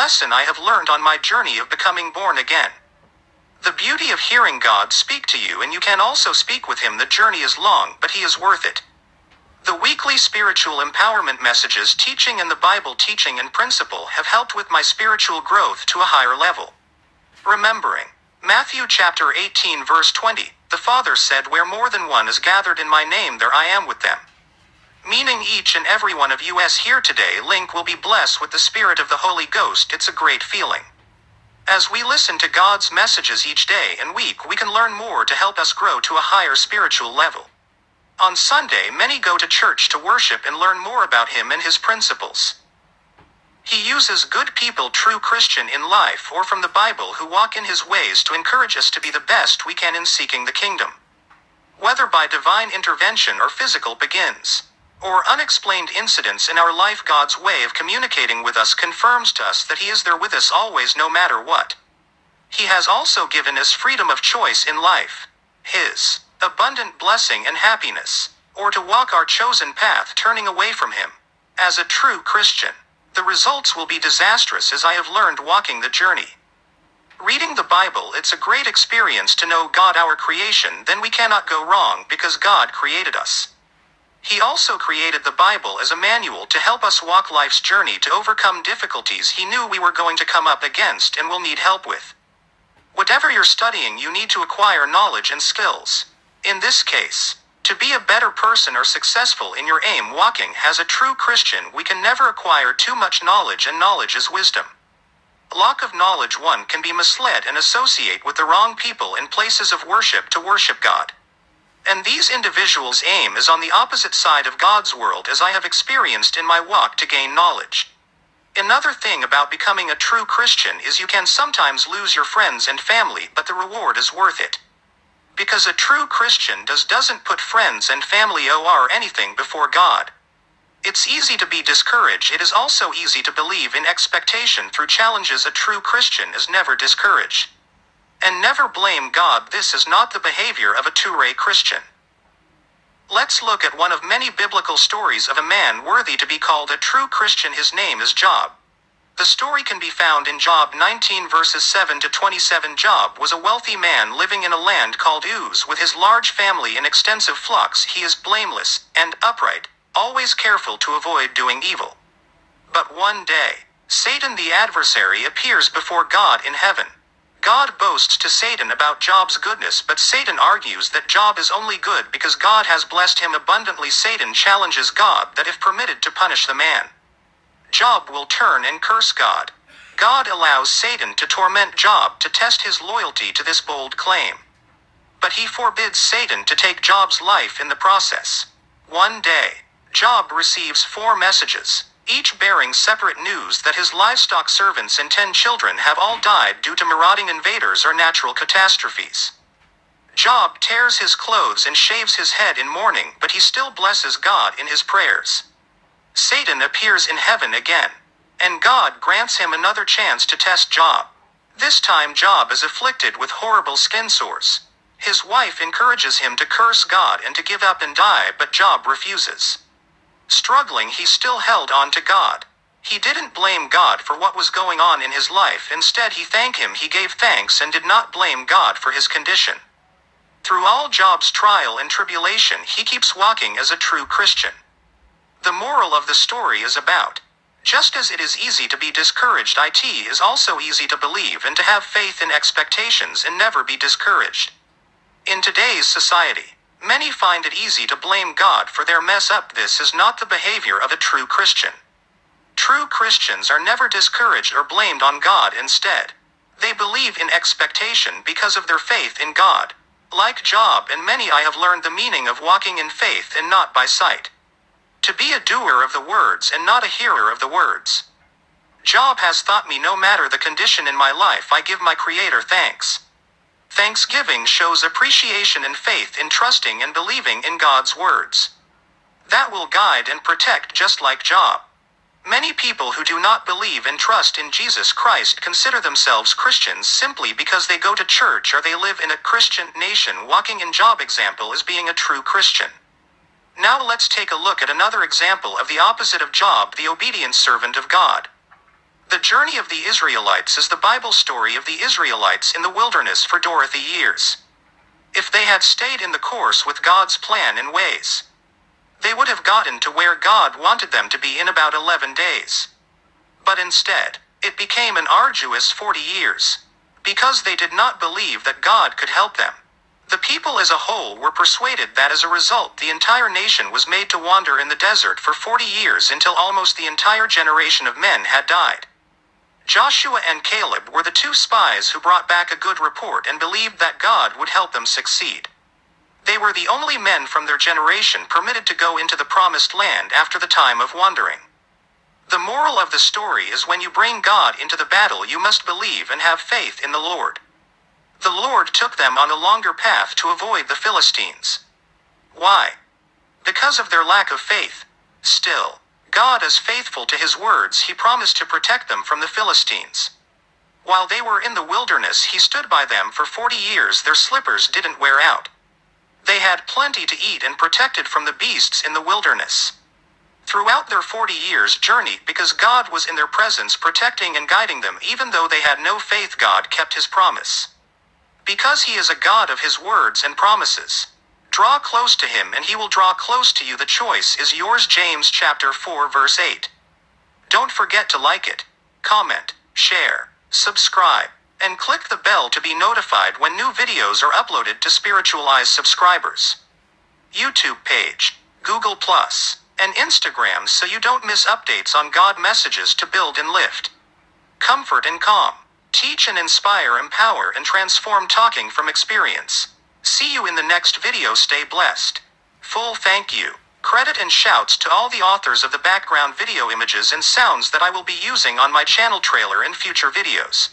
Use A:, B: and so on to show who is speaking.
A: lesson I have learned on my journey of becoming born again. The beauty of hearing God speak to you, and you can also speak with Him. The journey is long, but He is worth it. The weekly spiritual empowerment messages teaching and the Bible teaching and principle have helped with my spiritual growth to a higher level. Remembering Matthew chapter 18 verse 20, the Father said, "Where more than one is gathered in my name, there I am with them." Meaning each and every one of you as here today link will be blessed with the Spirit of the Holy Ghost. It's a great feeling. As we listen to God's messages each day and week, we can learn more to help us grow to a higher spiritual level. On Sunday, many go to church to worship and learn more about Him and His principles. He uses good people, true Christian in life or from the Bible, who walk in His ways to encourage us to be the best we can in seeking the kingdom. Whether by divine intervention or physical begins, or unexplained incidents in our life, God's way of communicating with us confirms to us that He is there with us always, no matter what. He has also given us freedom of choice in life, His abundant blessing and happiness, or to walk our chosen path turning away from Him. As a true Christian, the results will be disastrous, as I have learned walking the journey. Reading the Bible, it's a great experience to know God, our creation. Then we cannot go wrong because God created us. He also created the Bible as a manual to help us walk life's journey to overcome difficulties He knew we were going to come up against and will need help with. Whatever you're studying, you need to acquire knowledge and skills. In this case, to be a better person or successful in your aim walking as a true Christian, we can never acquire too much knowledge, and knowledge is wisdom. Lack of knowledge, one can be misled and associate with the wrong people in places of worship to worship God. And these individuals' aim is on the opposite side of God's world, as I have experienced in my walk to gain knowledge. Another thing about becoming a true Christian is you can sometimes lose your friends and family, but the reward is worth it. Because a true Christian doesn't put friends and family or anything before God. It's easy to be discouraged. It is also easy to believe in expectation through challenges. A true Christian is never discouraged. And never blame God. This is not the behavior of a true Christian. Let's look at one of many biblical stories of a man worthy to be called a true Christian. His name is Job. The story can be found in Job 19 verses 7 to 27. Job was a wealthy man living in a land called Uz with his large family and extensive flocks. He is blameless and upright, always careful to avoid doing evil. But one day, Satan the adversary appears before God in heaven. God boasts to Satan about Job's goodness, but Satan argues that Job is only good because God has blessed him abundantly. Satan challenges God that if permitted to punish the man, Job will turn and curse God. God allows Satan to torment Job to test his loyalty to this bold claim. But he forbids Satan to take Job's life in the process. One day, Job receives 4 messages, each bearing separate news that his livestock, servants, and 10 children have all died due to marauding invaders or natural catastrophes. Job tears his clothes and shaves his head in mourning, but he still blesses God in his prayers. Satan appears in heaven again, and God grants him another chance to test Job. This time Job is afflicted with horrible skin sores. His wife encourages him to curse God and to give up and die, but Job refuses. Struggling, he still held on to God. He didn't blame God for what was going on in his life. Instead, he thanked Him. He gave thanks and did not blame God for his condition. Through all Job's trial and tribulation, he keeps walking as a true Christian. The moral of the story is about, just as it is easy to be discouraged, it is also easy to believe and to have faith in expectations and never be discouraged. In today's society, many find it easy to blame God for their mess up. This is not the behavior of a true Christian. True Christians are never discouraged or blamed on God. Instead, they believe in expectation because of their faith in God. Like Job and many, I have learned the meaning of walking in faith and not by sight. To be a doer of the words and not a hearer of the words. Job has taught me, no matter the condition in my life, I give my Creator thanks. Thanksgiving shows appreciation and faith in trusting and believing in God's words. That will guide and protect, just like Job. Many people who do not believe and trust in Jesus Christ consider themselves Christians simply because they go to church or they live in a Christian nation. Walking in Job example is being a true Christian. Now let's take a look at another example of the opposite of Job, the obedient servant of God. The journey of the Israelites is the Bible story of the Israelites in the wilderness for Dorothy years. If they had stayed in the course with God's plan and ways, they would have gotten to where God wanted them to be in about 11 days. But instead, it became an arduous 40 years, because they did not believe that God could help them. The people as a whole were persuaded that as a result the entire nation was made to wander in the desert for 40 years until almost the entire generation of men had died. Joshua and Caleb were the two spies who brought back a good report and believed that God would help them succeed. They were the only men from their generation permitted to go into the promised land after the time of wandering. The moral of the story is when you bring God into the battle you must believe and have faith in the Lord. The Lord took them on a longer path to avoid the Philistines. Why? Because of their lack of faith. Still, God is faithful to his words. He promised to protect them from the Philistines. While they were in the wilderness, he stood by them for 40 years. Their slippers didn't wear out. They had plenty to eat and protected from the beasts in the wilderness. Throughout their 40 years journey, because God was in their presence protecting and guiding them even though they had no faith, God kept his promise. Because he is a God of his words and promises. Draw close to him and he will draw close to you. The choice is yours. James chapter 4 verse 8. Don't forget to like it, comment, share, subscribe, and click the bell to be notified when new videos are uploaded to Spiritualized subscribers. YouTube page, Google+, and Instagram so you don't miss updates on God messages to build and lift. Comfort and calm. Teach and inspire, empower and transform, talking from experience. See you in the next video. Stay blessed. Full thank you, credit and shouts to all the authors of the background video images and sounds that I will be using on my channel trailer and future videos.